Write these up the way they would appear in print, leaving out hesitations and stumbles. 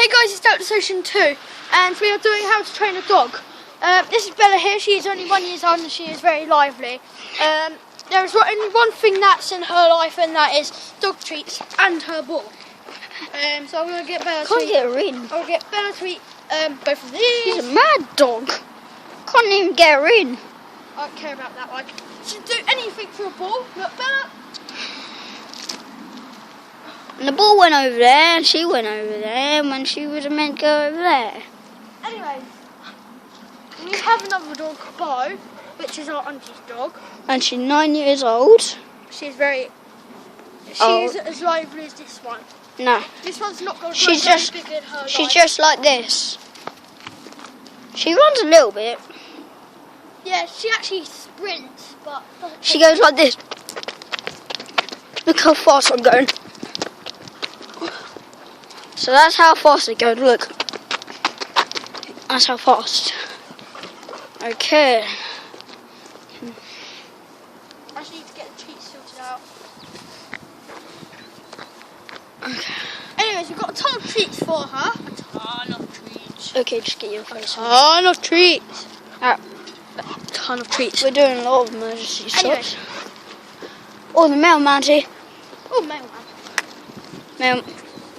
Hey guys, it's Doubtlessocean2 and we are doing how to train a dog. This is Bella here. She is only 1 year old and she is very lively. There is only one thing that's in her life, and that is dog treats and her ball. So I'm going to get Bella to eat. Get her in. I'll get Bella to eat both of these. She's a mad dog. Can't even get her in. I don't care about that one. She'd do anything for a ball. Look, Bella. And the ball went over there, and she went over there, when she was meant to go over there. Anyway, we have another dog, Bo, which is our auntie's dog. And she's 9 years old. She's as lively as this one. No. This one's not going to She's grow just, very big in her she's life. just like this. She runs a little bit. Yeah, she actually sprints, but She goes like this. Look how fast I'm going. So that's how fast it goes, look. That's how fast. Okay. I just need to get the treats sorted out. Okay. Anyways, we've got a ton of treats for her. A ton of treats. Okay, just get your face on. Ton of treats. Ah, A ton of treats. we're doing a lot of emergency Anyway. shots. Oh, the mailman's here. Oh, mailman. Mail.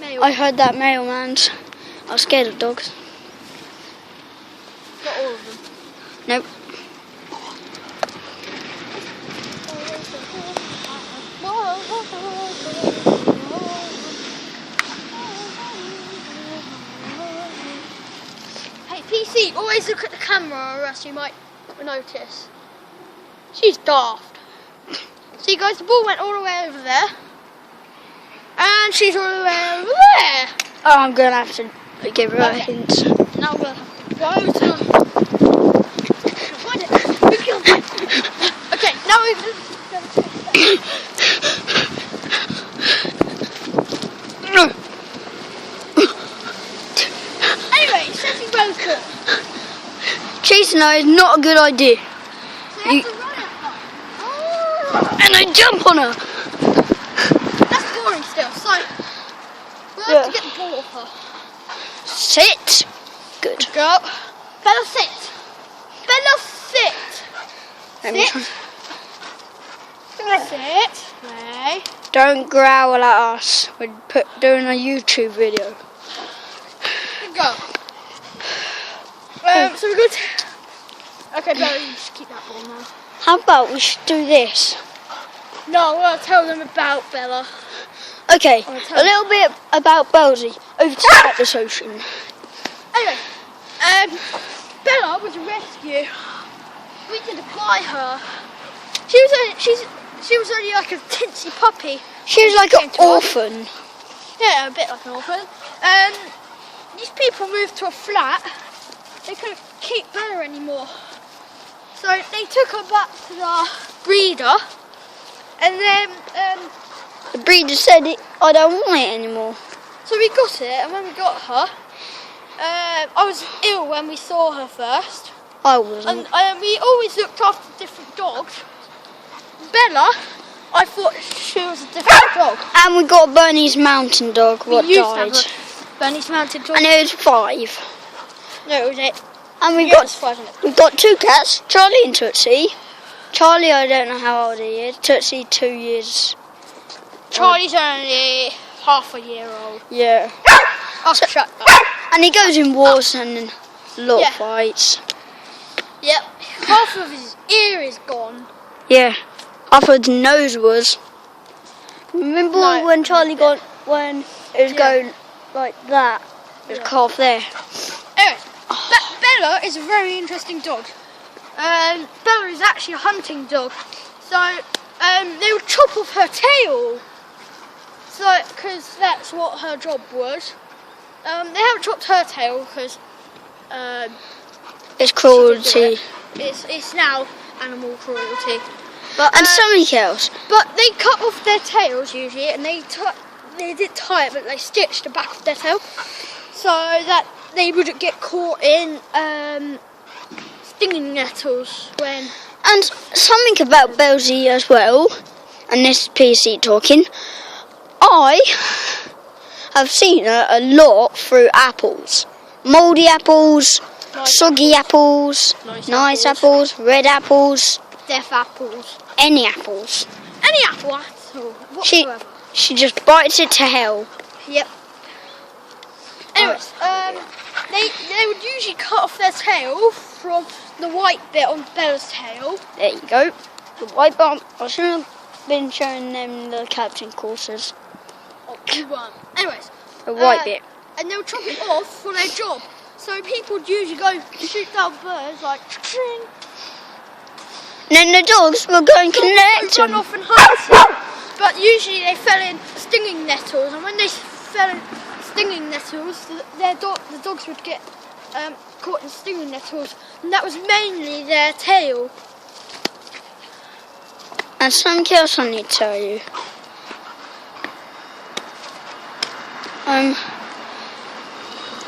Mail. I heard that mailman's. I was scared of dogs. Not all of them. Nope. Hey, PC, always look at the camera or else you might notice. She's daft. See guys, the ball went all the way over there. And she's all the way over there. Oh, I'm going to have to give her a Okay. hint. Now we'll have to go to... Find it. Okay, now we're going Anyway, setting Bella's ball. Chasing her is not a good idea. So you have to run at her. Oh. And I jump on her. That's boring still, so we'll Yeah. have to get the ball off her. Sit. Good. Go. Bella, sit. Bella, sit. Let me Sit. try. Sit. Play. Don't growl at us. We're doing a YouTube video. Go. So we're good. Okay, Bella, you just keep that ball now. How about we should do this? No, we'll tell them about Bella. Okay, Oh, a tell little bit about Bellsy. Over to Doubtlessocean. Anyway, Bella was a rescue. We didn't buy her. She was only like a tinsy puppy. She was like Came an to us. orphan. Yeah, a bit like an orphan. These people moved to a flat. They couldn't keep Bella anymore. So they took her back to the breeder. And then, The breeder said, I don't want it anymore. so we got it, and when we got her, I was ill when we saw her first. I wasn't. And we always looked after different dogs. Bella, I thought she was a different dog. And we got Bernie's mountain dog, what we used died. to have a Bernie's mountain dog. And it was 5. No, it was it. And we Yeah, it was 5, wasn't it? we got 2 cats, Charlie and Tootsie. Charlie, I don't know how old he is. Tootsie, 2 years. Charlie's only half a year old. Yeah. Oh, shut up. And he goes in wars and a lot Yeah. of fights. Yep, half of his ear is gone. Yeah. I thought his nose was. Remember No. when Charlie got, when it was Yeah. going like that? It was Yeah. cut off there. Anyway, Bella is a very interesting dog. Bella is actually a hunting dog. So, they would chop off her tail. So, because that's what her job was. They haven't chopped her tail because It's cruelty. it's now animal cruelty. But And something else. But they cut off their tails usually, and they did tie it, but they stitched the back of their tail so that they wouldn't get caught in stinging nettles when. And something about Bellsy as well, and this is PC talking. I have seen her a lot through apples. Mouldy apples, soggy apples, nice apples, red apples. Deaf apples. Any apples. Any apple at all. Whatsoever. She just bites it to hell. Yep. Anyways, they would usually cut off their tail from the white bit on Bella's tail. There you go. The white bit. I should have been showing them the captain courses. Oh, you weren't. Anyways. The white bit. And they would chop it off for their job. So people would usually go shoot down birds like ching. And then the dogs will go and collect run them. off and hunt them. But usually they fell in stinging nettles, and when they fell in stinging nettles, the dogs would get caught in stinging nettles, and that was mainly their tail. And something else I need to tell you.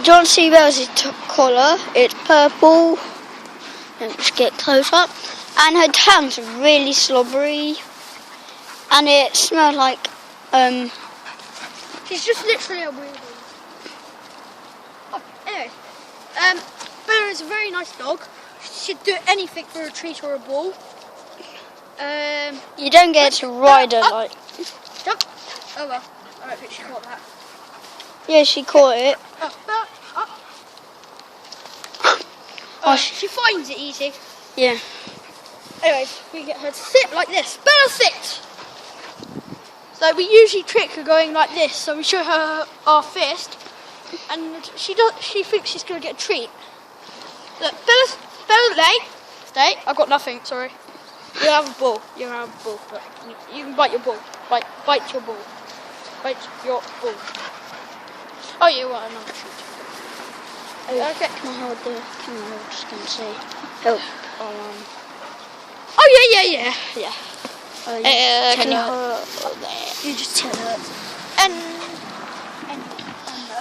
John C. Bell's collar, it's purple. Let's get close up. And her tongue's really slobbery. And it smells like, She's just literally a weirdo. Oh, anyway. Bella is a very nice dog. She'd do anything for a treat or a ball. you don't get to ride her like... Jump. Oh well, I don't think she caught that. Yeah, she caught it. Oh, Bella, up. Oh, she finds it easy. Yeah. Anyways, we get her to sit like this. Bella, sit! So we usually trick her going like this. So we show her our fist, and she thinks she's going to get a treat. Look, Bella, lay. Stay. I've got nothing. Sorry. You have a ball. You have a ball. Look, you can bite your ball. Bite your ball. Bite your ball. Oh, you want another treat? Okay. Can I hold the camera? I'm just going to say help. Oh yeah. Can you hold there? You just tell her. And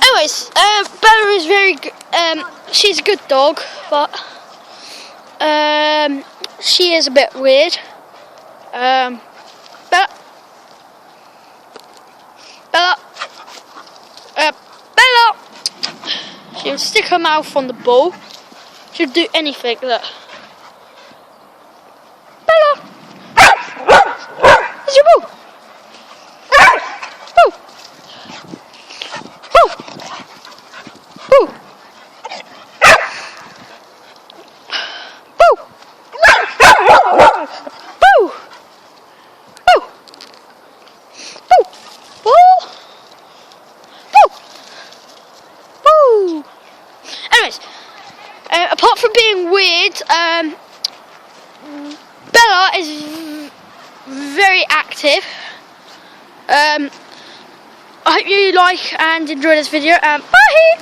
anyways, Bella is very good. She's a good dog, but she is a bit weird. Bella. She'll stick her mouth on the ball. She'll do anything. Look. Bella! Where's your ball? Boo! Boo! Boo! Boo! Boo! Boo! Boo! Ball! Boo! Boo! Anyways, apart from being weird, Bella is very active. I hope you like and enjoy this video, and bye!